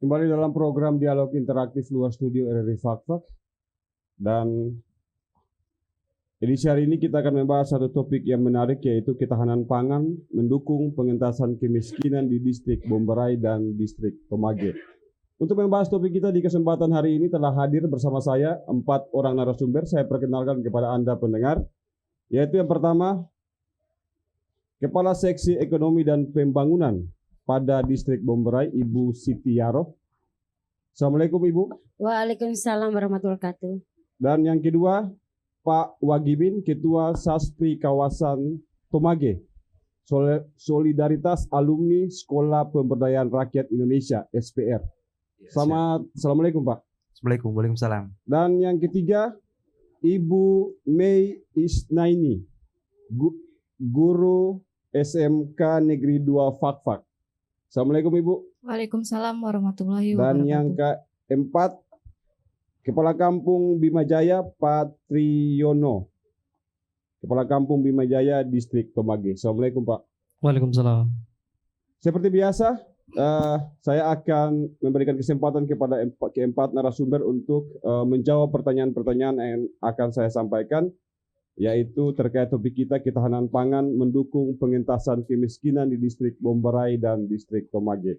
Kembali dalam program Dialog Interaktif Luar Studio RRI Fakfak. Dan edisi hari ini kita akan membahas satu topik yang menarik, yaitu ketahanan pangan mendukung pengentasan kemiskinan di distrik Bomberai dan distrik Tomage. Untuk membahas topik kita di kesempatan hari ini telah hadir bersama saya 4 orang narasumber. Saya perkenalkan kepada Anda pendengar, yaitu yang pertama, Kepala Seksi Ekonomi dan Pembangunan pada distrik Bomberai, Ibu Siti Yaroh. Assalamualaikum Ibu. Waalaikumsalam warahmatullahi wabarakatuh. Dan yang kedua, Pak Wagimin, Ketua Saspri Kawasan Tomage, Solidaritas Alumni Sekolah Pemberdayaan Rakyat Indonesia, SPR. Assalamualaikum Pak. Waalaikumsalam. Dan yang ketiga, Ibu Mei Isnaini, Guru SMK Negeri 2 Fakfak. Assalamualaikum Ibu. Waalaikumsalam warahmatullahi wabarakatuh. Dan yang keempat, Kepala Kampung Bimajaya Pak Triyono, Kepala Kampung Bimajaya Distrik Tomage. Assalamualaikum Pak. Waalaikumsalam. Seperti biasa, saya akan memberikan kesempatan kepada keempat narasumber untuk menjawab pertanyaan-pertanyaan yang akan saya sampaikan, yaitu terkait topik kita, ketahanan pangan mendukung pengentasan kemiskinan di distrik Bomberai dan distrik Tomage.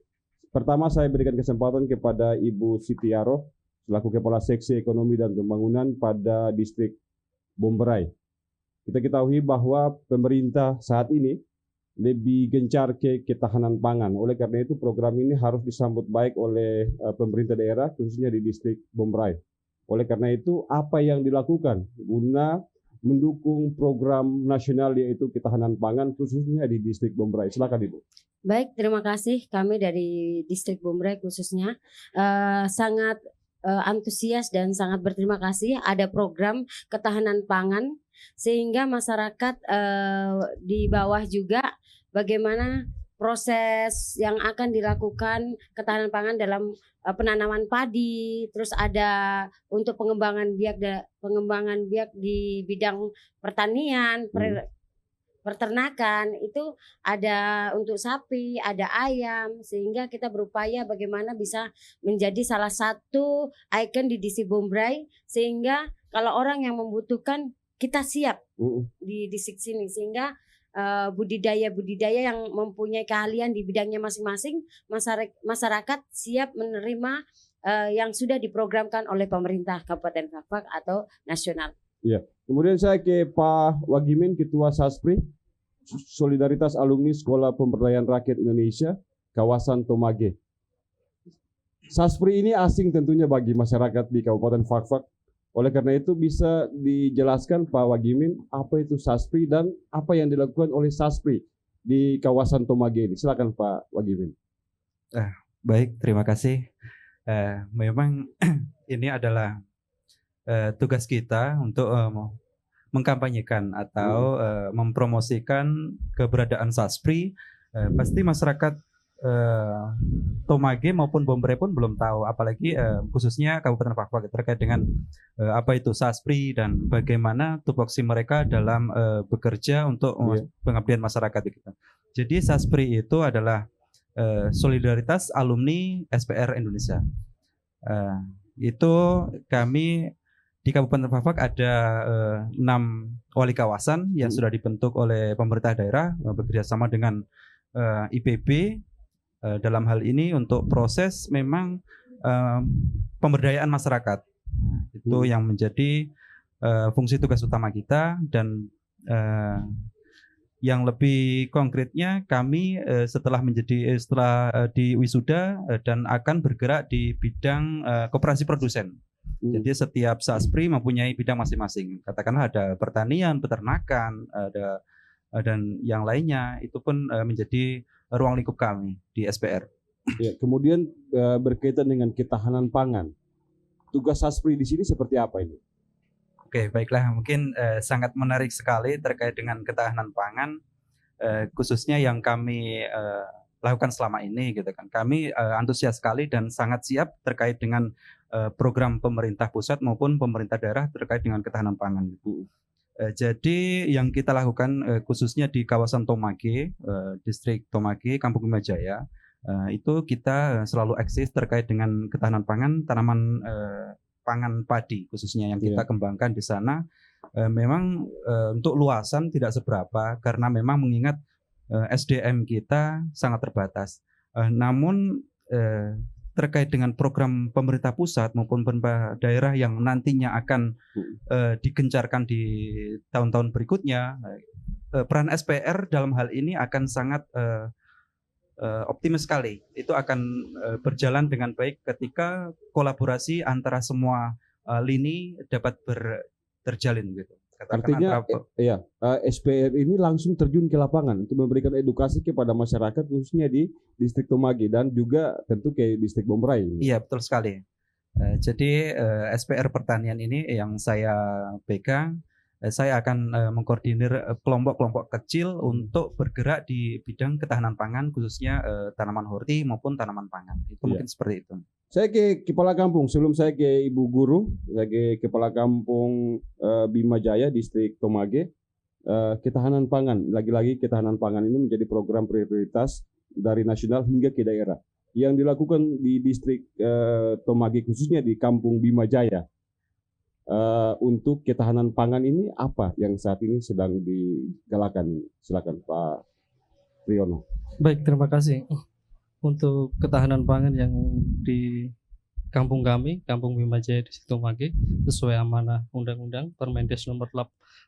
Pertama, saya berikan kesempatan kepada Ibu Siti Yaroh selaku Kepala Seksi Ekonomi dan Pembangunan pada distrik Bomberai. Kita ketahui bahwa pemerintah saat ini lebih gencar ke ketahanan pangan. Oleh karena itu, program ini harus disambut baik oleh pemerintah daerah, khususnya di distrik Bomberai. Oleh karena itu, apa yang dilakukan guna mendukung program nasional yaitu ketahanan pangan khususnya di distrik Bomberai? Silakan Ibu. Baik, terima kasih. Kami dari distrik Bomberai khususnya sangat antusias dan sangat berterima kasih ada program ketahanan pangan, sehingga masyarakat di bawah juga bagaimana proses yang akan dilakukan ketahanan pangan dalam penanaman padi, terus ada untuk pengembangan biak di bidang pertanian, peternakan, itu ada untuk sapi, ada ayam, sehingga kita berupaya bagaimana bisa menjadi salah satu ikon di distrik Bomberai, sehingga kalau orang yang membutuhkan kita siap di distrik sini, sehingga budidaya yang mempunyai keahlian di bidangnya masing-masing, masyarakat siap menerima yang sudah diprogramkan oleh pemerintah Kabupaten Fakfak atau nasional. Iya. Kemudian saya ke Pak Wagimin, Ketua Saspri, Solidaritas Alumni Sekolah Pemberdayaan Rakyat Indonesia, kawasan Tomage. Saspri ini asing tentunya bagi masyarakat di Kabupaten Fakfak. Oleh karena itu, bisa dijelaskan Pak Wagimin apa itu Saspri dan apa yang dilakukan oleh Saspri di kawasan Tomage ini. Silakan Pak Wagimin. Baik, terima kasih. Memang ini adalah tugas kita untuk mengkampanyekan atau mempromosikan keberadaan Saspri. Pasti masyarakat Tomage maupun Bomberai pun belum tahu, apalagi khususnya Kabupaten Fakfak terkait dengan apa itu Saspri dan bagaimana tupoksi mereka dalam bekerja untuk pengabdian masyarakat gitu. Jadi Saspri itu adalah Solidaritas Alumni SPR Indonesia. Itu kami di Kabupaten Fakfak ada 6 wali kawasan yang sudah dibentuk oleh pemerintah daerah bekerjasama dengan IPB. Dalam hal ini untuk proses memang pemberdayaan masyarakat, itu yang menjadi fungsi tugas utama kita. Dan yang lebih konkretnya kami setelah di wisuda dan akan bergerak di bidang koperasi produsen. Jadi setiap Saspri mempunyai bidang masing-masing. Katakanlah ada pertanian, peternakan, ada dan yang lainnya, itu pun menjadi ruang lingkup kami di SPR. Ya, kemudian berkaitan dengan ketahanan pangan, tugas Saspri di sini seperti apa ini? Oke, baiklah, mungkin sangat menarik sekali terkait dengan ketahanan pangan, khususnya yang kami lakukan selama ini, gitu kan. Kami antusias sekali dan sangat siap terkait dengan program pemerintah pusat maupun pemerintah daerah terkait dengan ketahanan pangan. Jadi yang kita lakukan khususnya di kawasan Tomage, distrik Tomage, Kampung Bimajaya, Itu kita selalu eksis terkait dengan ketahanan pangan, tanaman pangan padi khususnya yang kita kembangkan di sana. Memang untuk luasan tidak seberapa karena memang mengingat SDM kita sangat terbatas. Namun terkait dengan program pemerintah pusat maupun pemerintah daerah yang nantinya akan digencarkan di tahun-tahun berikutnya, peran SPR dalam hal ini akan sangat optimis sekali. Itu akan berjalan dengan baik ketika kolaborasi antara semua lini dapat terjalin gitu. Artinya SPR ini langsung terjun ke lapangan untuk memberikan edukasi kepada masyarakat khususnya di distrik Tomage dan juga tentu ke distrik Bomberai. Iya, betul sekali. Jadi SPR pertanian ini yang saya pegang, saya akan mengkoordinir kelompok-kelompok kecil untuk bergerak di bidang ketahanan pangan khususnya tanaman horti maupun tanaman pangan. Itu mungkin seperti itu. Saya ke kepala kampung, sebelum saya ke Ibu Guru, saya ke kepala kampung Bima Jaya, distrik Tomage. Ketahanan pangan, lagi-lagi ketahanan pangan ini menjadi program prioritas dari nasional hingga ke daerah. Yang dilakukan di distrik Tomage khususnya di kampung Bima Jaya. Untuk ketahanan pangan ini apa yang saat ini sedang digalakan? Silakan Pak Priyono. Baik, terima kasih. Untuk ketahanan pangan yang di kampung kami, Kampung Bima Jaya di Tomage, sesuai amanah Undang-Undang Permendes nomor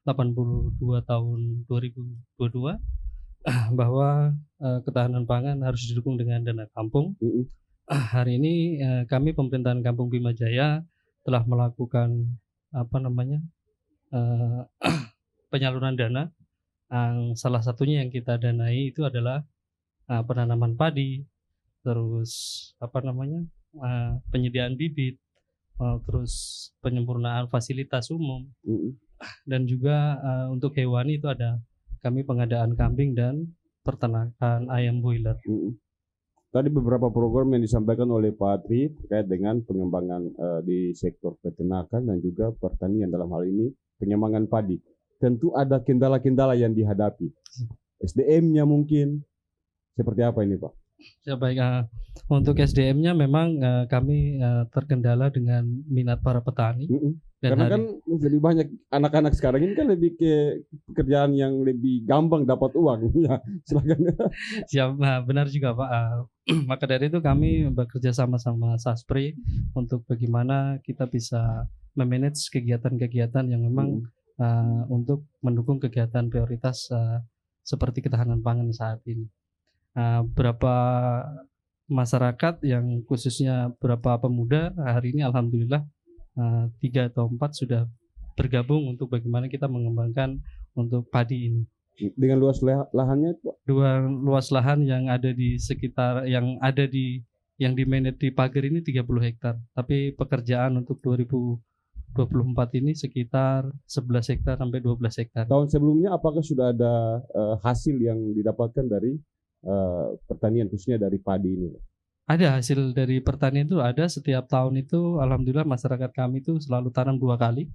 82 tahun 2022 bahwa ketahanan pangan harus didukung dengan dana kampung. Hari ini kami pemerintahan Kampung Bima Jaya telah melakukan penyaluran dana. Salah satunya yang kita danai itu adalah penanaman padi, terus penyediaan bibit, terus penyempurnaan fasilitas umum, dan juga untuk hewani itu ada kami pengadaan kambing dan peternakan ayam broiler. Tadi beberapa program yang disampaikan oleh Pak Tri terkait dengan pengembangan di sektor peternakan dan juga pertanian, dalam hal ini pengembangan padi. Tentu ada kendala-kendala yang dihadapi. SDM-nya mungkin seperti apa ini Pak? Ya baik, untuk SDM-nya memang kami terkendala dengan minat para petani. Karena kan lebih banyak anak-anak sekarang ini kan lebih ke pekerjaan yang lebih gampang dapat uang. Ya, silakan. Siap, benar juga Pak. Maka dari itu kami bekerja sama-sama Saspri untuk bagaimana kita bisa memanage kegiatan-kegiatan yang memang untuk mendukung kegiatan prioritas seperti ketahanan pangan saat ini. Berapa masyarakat yang khususnya berapa pemuda hari ini alhamdulillah 3 atau 4 sudah bergabung untuk bagaimana kita mengembangkan untuk padi ini. Dengan luas lahannya Pak? Luas lahan yang ada di sekitar yang dimanage di pagar ini 30 hektar. Tapi pekerjaan untuk 2024 ini sekitar 11 hektar sampai 12 hektar. Tahun sebelumnya apakah sudah ada hasil yang didapatkan dari pertanian khususnya dari padi ini? Ada hasil dari pertanian itu ada setiap tahun itu alhamdulillah masyarakat kami itu selalu tanam 2 kali.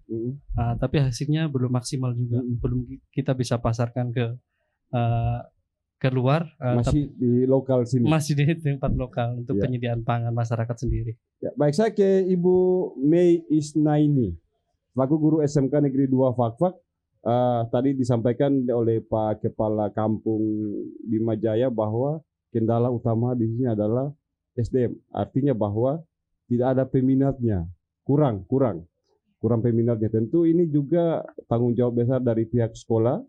Tapi hasilnya belum maksimal juga. Belum kita bisa pasarkan ke luar. Masih di lokal sini. Masih di tempat lokal untuk penyediaan pangan masyarakat sendiri. Ya, baik, saya ke Ibu Mei Isnaini, selaku guru SMK Negeri 2 Fakfak. Tadi disampaikan oleh Pak Kepala Kampung Bima Jaya bahwa kendala utama di sini adalah SDM. Artinya bahwa tidak ada peminatnya, kurang peminatnya. Tentu ini juga tanggung jawab besar dari pihak sekolah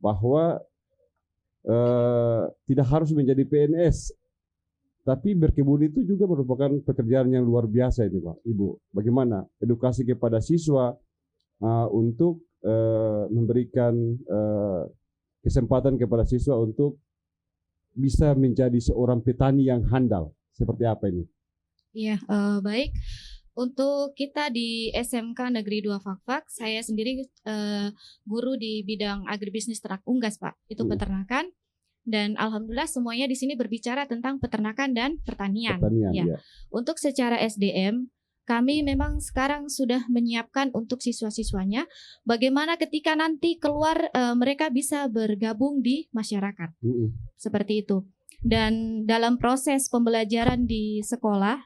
bahwa tidak harus menjadi PNS, tapi berkebun itu juga merupakan pekerjaan yang luar biasa ini Pak, Ibu. Bagaimana edukasi kepada siswa untuk memberikan kesempatan kepada siswa untuk bisa menjadi seorang petani yang handal. Seperti apa ini? Iya, baik. Untuk kita di SMK Negeri 2 Fakfak, saya sendiri guru di bidang agribisnis ternak unggas, Pak. Itu peternakan. Dan alhamdulillah semuanya di sini berbicara tentang peternakan dan pertanian. Ya. Untuk secara SDM, kami memang sekarang sudah menyiapkan untuk siswa-siswanya bagaimana ketika nanti keluar mereka bisa bergabung di masyarakat. Seperti itu. Dan dalam proses pembelajaran di sekolah,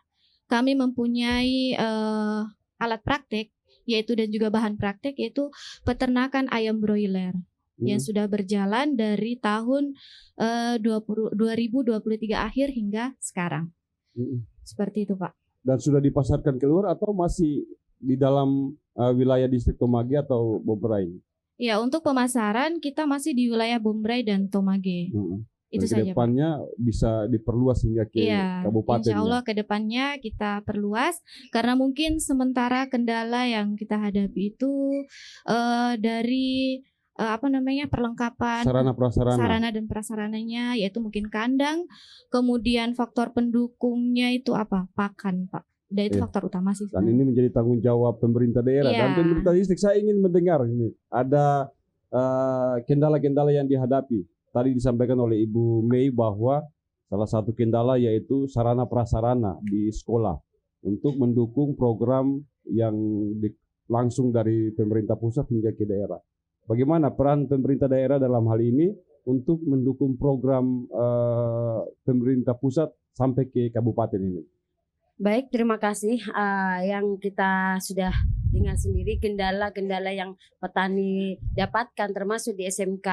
kami mempunyai alat praktek yaitu dan juga bahan praktek yaitu peternakan ayam broiler yang sudah berjalan dari tahun 2023 akhir hingga sekarang. Seperti itu, Pak. Dan sudah dipasarkan keluar atau masih di dalam wilayah distrik Tomage atau Bombray? Ya, untuk pemasaran kita masih di wilayah Bombray dan Tomage. Itu dan saja, Pak. kedepannya bisa diperluas hingga ke kabupaten. Insya Allah ya? kedepannya kita perluas karena mungkin sementara kendala yang kita hadapi itu dari perlengkapan sarana dan prasarananya, yaitu mungkin kandang, kemudian faktor pendukungnya itu pakan, Pak. Dan itu faktor utama sih. Dan ini menjadi tanggung jawab pemerintah daerah dan pemerintah distrik. Saya ingin mendengar ini ada kendala-kendala yang dihadapi. Tadi disampaikan oleh Ibu Mei bahwa salah satu kendala yaitu sarana prasarana di sekolah untuk mendukung program yang langsung dari pemerintah pusat hingga ke daerah. Bagaimana peran pemerintah daerah dalam hal ini untuk mendukung program pemerintah pusat sampai ke kabupaten ini? Baik, terima kasih. Yang kita sudah dengar sendiri kendala-kendala yang petani dapatkan termasuk di SMK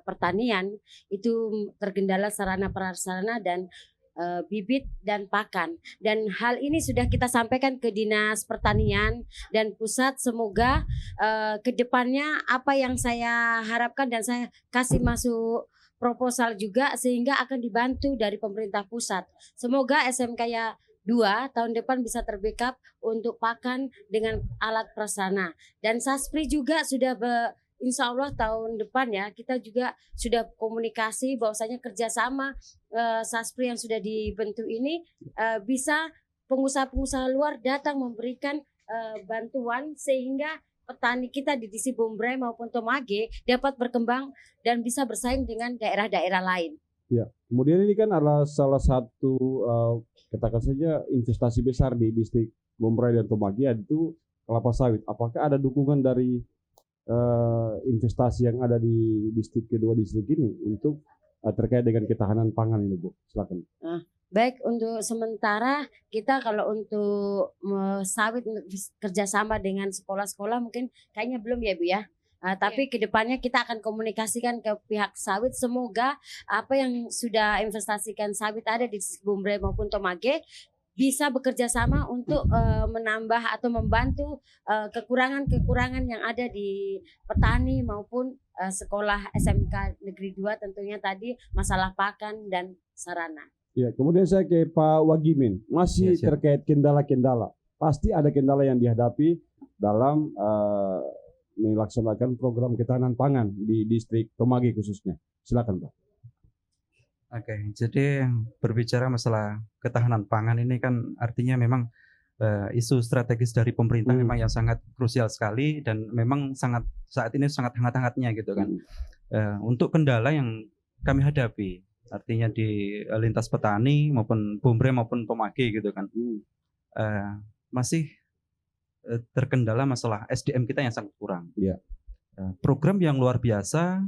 Pertanian itu terkendala sarana prasarana dan bibit dan pakan. Dan hal ini sudah kita sampaikan ke Dinas Pertanian dan pusat. Semoga ke depannya apa yang saya harapkan dan saya kasih masuk proposal juga sehingga akan dibantu dari pemerintah pusat. Semoga SMK 2 tahun depan bisa terbackup untuk pakan dengan alat prasarana. Dan Saspri juga sudah insya Allah tahun depan ya kita juga sudah komunikasi bahwasanya kerjasama Saspri yang sudah dibentuk ini bisa pengusaha-pengusaha luar datang memberikan bantuan sehingga petani kita di distrik Bombray maupun Tomage dapat berkembang dan bisa bersaing dengan daerah-daerah lain. Ya, kemudian ini kan adalah salah satu katakan saja investasi besar di distrik Bombray dan Tomage yaitu kelapa sawit. Apakah ada dukungan dari investasi yang ada di kedua distrik ini untuk terkait dengan ketahanan pangan ini, Bu? Silakan. Baik, untuk sementara kita kalau untuk sawit kerjasama dengan sekolah-sekolah mungkin kayaknya belum ya, Bu ya. Tapi kedepannya kita akan komunikasikan ke pihak sawit. Semoga apa yang sudah investasikan sawit ada di Bombray maupun Tomage bisa bekerja sama untuk menambah atau membantu kekurangan-kekurangan yang ada di petani maupun sekolah SMK Negeri 2 tentunya tadi masalah pakan dan sarana. Ya, kemudian saya ke Pak Wagimin. Masih terkait kendala-kendala. Pasti ada kendala yang dihadapi dalam melaksanakan program ketahanan pangan di distrik Tomage khususnya. Silakan, Pak. Oke, jadi berbicara masalah ketahanan pangan ini kan artinya memang isu strategis dari pemerintah memang yang sangat krusial sekali dan memang saat ini sangat hangat-hangatnya gitu kan. Untuk kendala yang kami hadapi artinya di lintas petani maupun Bombray maupun Tomage gitu kan, masih terkendala masalah SDM kita yang sangat kurang. Program yang luar biasa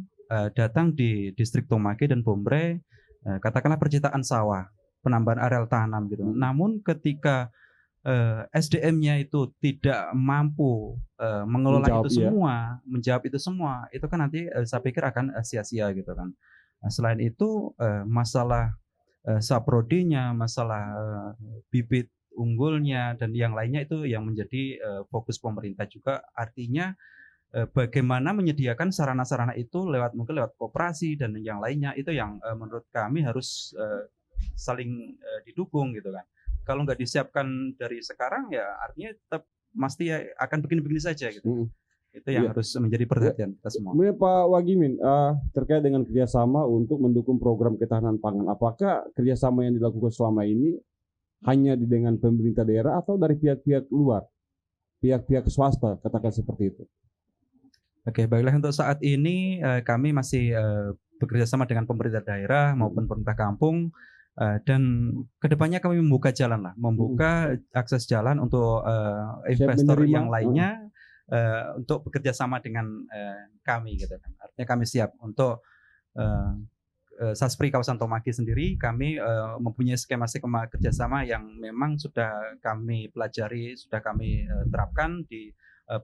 datang di distrik Tomage dan Bombray, katakanlah percitaan sawah, penambahan areal tanam gitu. Namun ketika SDM-nya itu tidak mampu mengelola itu semua, menjawab itu semua, itu kan nanti saya pikir akan sia-sia gitu kan. Selain itu masalah saprodinya, masalah bibit unggulnya dan yang lainnya itu yang menjadi fokus pemerintah juga. Artinya bagaimana menyediakan sarana-sarana itu mungkin lewat koperasi dan yang lainnya itu yang menurut kami harus saling didukung gitu kan. Kalau nggak disiapkan dari sekarang ya artinya tetap pasti akan begini-begini saja gitu. Itu yang harus menjadi perhatian kita semua. Pak Wagimin, terkait dengan kerjasama untuk mendukung program ketahanan pangan, apakah kerjasama yang dilakukan selama ini hanya dengan pemerintah daerah atau dari pihak-pihak luar, pihak-pihak swasta, katakan seperti itu? Oke, baiklah untuk saat ini kami masih bekerja sama dengan pemerintah daerah maupun pemerintah kampung dan kedepannya kami membuka jalan membuka akses jalan untuk investor yang lainnya untuk bekerja sama dengan kami gitu kan. Artinya kami siap untuk Saspri kawasan Tomagi sendiri kami mempunyai skema-skema kerjasama yang memang sudah kami pelajari, sudah kami terapkan di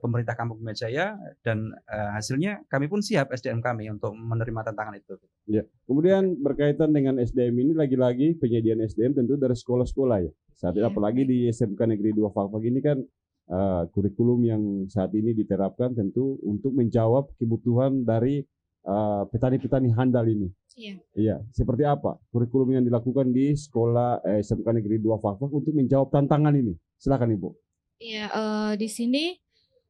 pemerintah Kampung Bima Jaya, dan hasilnya kami pun siap SDM kami untuk menerima tantangan itu. Ya. Kemudian berkaitan dengan SDM ini, lagi-lagi penyediaan SDM tentu dari sekolah-sekolah ya. Saat ini apalagi di SMK Negeri 2 Fakfak ini kan kurikulum yang saat ini diterapkan tentu untuk menjawab kebutuhan dari petani-petani handal ini. Iya. Iya, seperti apa kurikulum yang dilakukan di sekolah SMK Negeri 2 Fakfak untuk menjawab tantangan ini? Silakan Ibu. Iya, di sini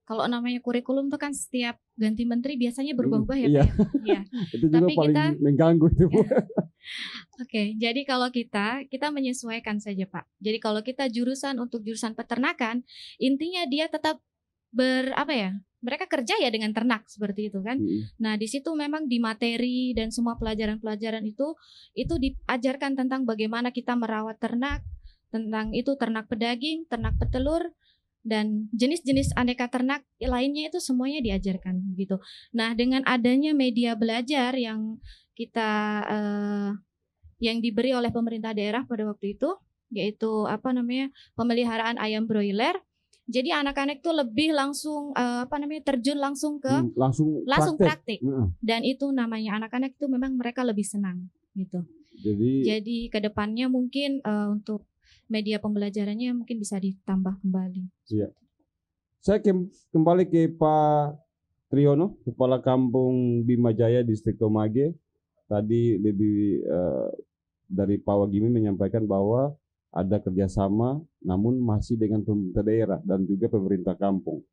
kalau namanya kurikulum tuh kan setiap ganti menteri biasanya berubah-ubah ya, iya. Pak ya. Iya. Itu juga Tapi paling kita- mengganggu itu, Bu. Oke, jadi kalau kita menyesuaikan saja, Pak. Jadi kalau kita untuk jurusan peternakan, intinya dia tetap mereka kerja ya dengan ternak seperti itu kan. Nah, di situ memang di materi dan semua pelajaran-pelajaran itu diajarkan tentang bagaimana kita merawat ternak, tentang itu ternak pedaging, ternak petelur, dan jenis-jenis aneka ternak lainnya itu semuanya diajarkan gitu. Nah, dengan adanya media belajar yang yang diberi oleh pemerintah daerah pada waktu itu, yaitu pemeliharaan ayam broiler. Jadi anak-anak itu lebih langsung terjun langsung ke langsung praktik. Dan itu namanya anak-anak itu memang mereka lebih senang gitu. Jadi kedepannya mungkin untuk media pembelajarannya mungkin bisa ditambah kembali. Iya. Saya kembali ke Pak Triyono, Kepala Kampung Bima Jaya Distrik Tomage. Tadi lebih dari Pak Wagimi menyampaikan bahwa ada kerjasama, namun masih dengan pemerintah daerah dan juga pemerintah kampung.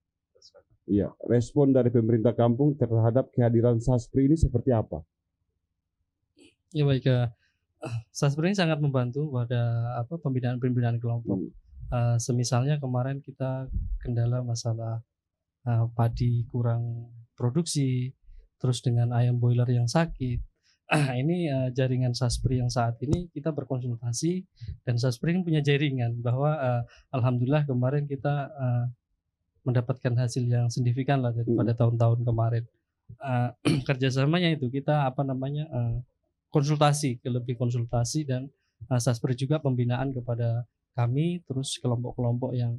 Iya, respon dari pemerintah kampung terhadap kehadiran Saspri ini seperti apa? Ya baik, Saspri ini sangat membantu pada pembinaan kelompok. Semisalnya kemarin kita kendala masalah padi kurang produksi, terus dengan ayam broiler yang sakit. Ini jaringan Saspri yang saat ini kita berkonsultasi, dan Saspri punya jaringan bahwa alhamdulillah kemarin kita mendapatkan hasil yang signifikan lah daripada tahun-tahun kemarin. Kerjasamanya itu kita konsultasi dan Saspri juga pembinaan kepada kami, terus kelompok-kelompok yang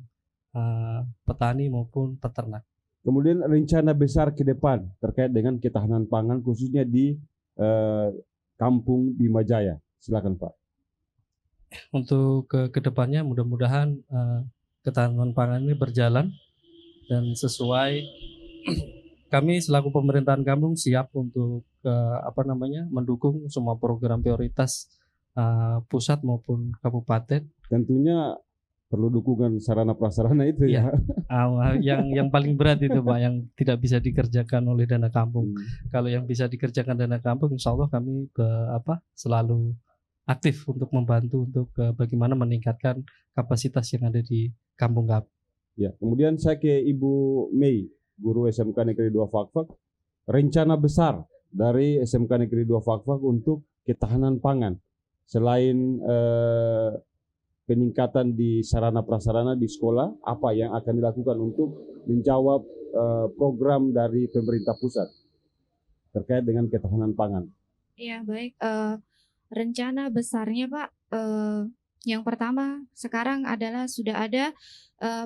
petani maupun peternak. Kemudian rencana besar ke depan terkait dengan ketahanan pangan khususnya di Kampung Bima Jaya. Silakan Pak. Untuk ke depannya mudah-mudahan ketahanan pangan ini berjalan dan sesuai. Kami selaku pemerintahan kampung siap untuk mendukung semua program prioritas pusat maupun kabupaten. Tentunya perlu dukungan sarana prasarana itu ya. Yang paling berat itu Pak, yang tidak bisa dikerjakan oleh dana kampung. Kalau yang bisa dikerjakan dana kampung, insya Allah kami selalu aktif untuk membantu untuk bagaimana meningkatkan kapasitas yang ada di kampung kami. Ya, kemudian saya ke Ibu Mei, guru SMK Negeri 2 Fakfak. Rencana besar dari SMK Negeri 2 Fakfak untuk ketahanan pangan selain peningkatan di sarana prasarana di sekolah, apa yang akan dilakukan untuk menjawab program dari pemerintah pusat terkait dengan ketahanan pangan? Ya baik, rencana besarnya Pak, yang pertama sekarang adalah sudah ada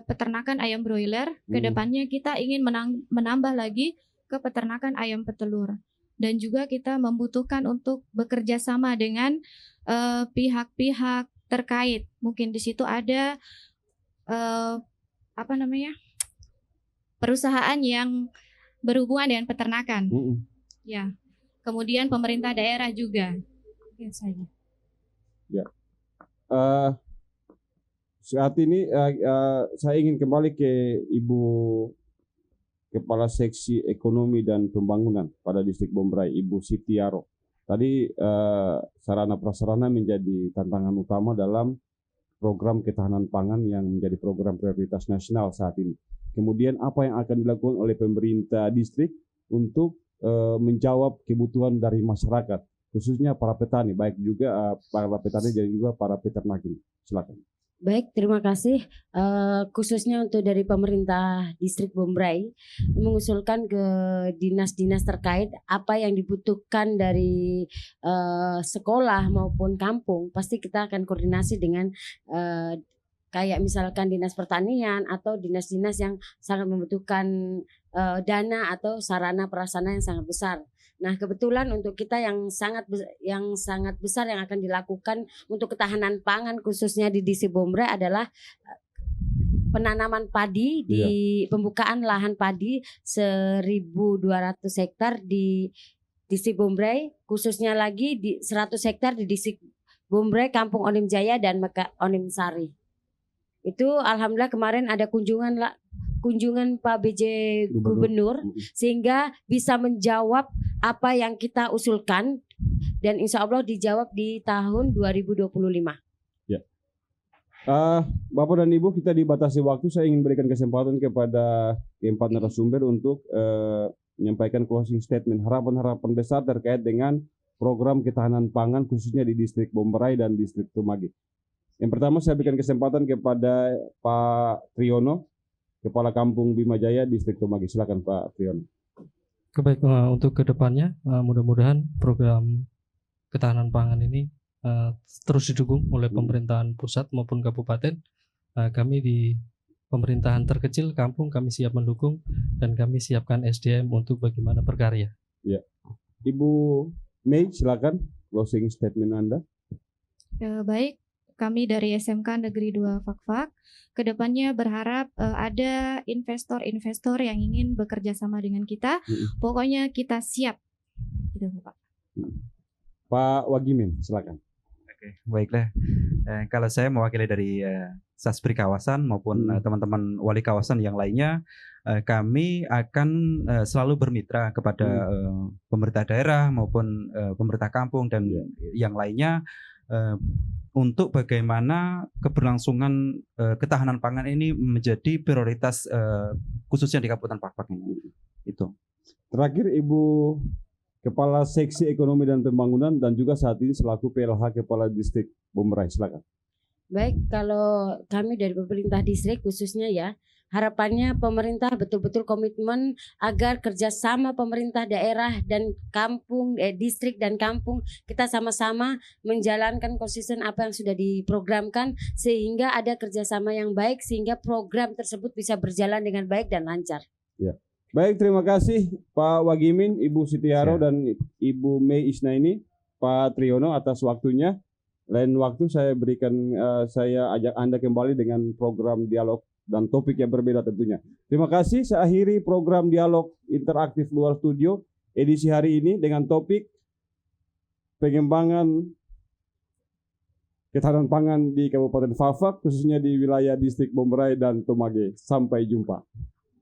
peternakan ayam broiler. Kedepannya kita ingin menambah lagi ke peternakan ayam petelur, dan juga kita membutuhkan untuk bekerja sama dengan pihak-pihak terkait. Mungkin di situ ada perusahaan yang berhubungan dengan peternakan. Ya. Kemudian pemerintah daerah juga. Mungkin saja. Ya. Saat ini saya ingin kembali ke Ibu Kepala Seksi Ekonomi dan Pembangunan pada Distrik Bombray, Ibu Sitiaro. Tadi sarana prasarana menjadi tantangan utama dalam program ketahanan pangan yang menjadi program prioritas nasional saat ini. Kemudian apa yang akan dilakukan oleh pemerintah distrik untuk menjawab kebutuhan dari masyarakat, khususnya para petani, baik juga para petani dan juga para peternak ini. Silakan. Baik, terima kasih. Khususnya untuk dari pemerintah Distrik Bombray mengusulkan ke dinas-dinas terkait apa yang dibutuhkan dari sekolah maupun kampung, pasti kita akan koordinasi dengan kayak misalkan dinas pertanian atau dinas-dinas yang sangat membutuhkan dana atau sarana prasarana yang sangat besar. Nah, kebetulan untuk kita yang sangat besar yang akan dilakukan untuk ketahanan pangan khususnya di Distrik Bombray adalah penanaman padi di pembukaan lahan padi 1.200 hektar di Distrik Bombray, khususnya lagi di 100 hektar di Distrik Bombray, Kampung Onim Jaya dan Onim Sari. Itu alhamdulillah kemarin ada kunjungan Pak BJ Gubernur sehingga bisa menjawab apa yang kita usulkan dan insya Allah dijawab di tahun 2025. Ya. Bapak dan Ibu, kita dibatasi waktu. Saya ingin berikan kesempatan kepada keempat narasumber untuk menyampaikan closing statement, harapan-harapan besar terkait dengan program ketahanan pangan khususnya di Distrik Bombray dan Distrik Tumagi. Yang pertama saya berikan kesempatan kepada Pak Triyono, Kepala Kampung Bima Jaya Distrik Tumagi. Silakan Pak Triyono. Baik, untuk kedepannya mudah-mudahan program ketahanan pangan ini terus didukung oleh pemerintahan pusat maupun kabupaten. Kami di pemerintahan terkecil kampung kami siap mendukung dan kami siapkan SDM untuk bagaimana berkarya. Ya. Ibu Mei, silakan closing statement Anda. Baik, kami dari SMK Negeri 2 Fakfak kedepannya berharap ada investor-investor yang ingin bekerja sama dengan kita. Pokoknya kita siap, gitu Pak. Pak Wagimin, silakan. Oke, baiklah. Kalau saya mewakili dari Saspri kawasan maupun teman-teman wali kawasan yang lainnya, kami akan selalu bermitra kepada pemerintah daerah maupun pemerintah kampung dan yang lainnya untuk bagaimana keberlangsungan ketahanan pangan ini menjadi prioritas khususnya di Kabupaten Fakfak ini. Itu. Terakhir Ibu Kepala Seksi Ekonomi dan Pembangunan dan juga saat ini selaku PLH Kepala Distrik Bombray, silakan. Baik, kalau kami dari pemerintah distrik khususnya ya, harapannya pemerintah betul-betul komitmen agar kerjasama pemerintah daerah dan kampung, distrik dan kampung, kita sama-sama menjalankan konsisten apa yang sudah diprogramkan sehingga ada kerjasama yang baik sehingga program tersebut bisa berjalan dengan baik dan lancar. Ya. Baik, terima kasih Pak Wagimin, Ibu Sitiaro dan Ibu Mei Isnaini, Pak Triyono atas waktunya. Lain waktu saya ajak Anda kembali dengan program dialog dan topik yang berbeda tentunya. Terima kasih. Saya akhiri program dialog interaktif luar studio edisi hari ini dengan topik pengembangan ketahanan pangan di Kabupaten Fakfak khususnya di wilayah Distrik Bombray dan Tumage. Sampai jumpa.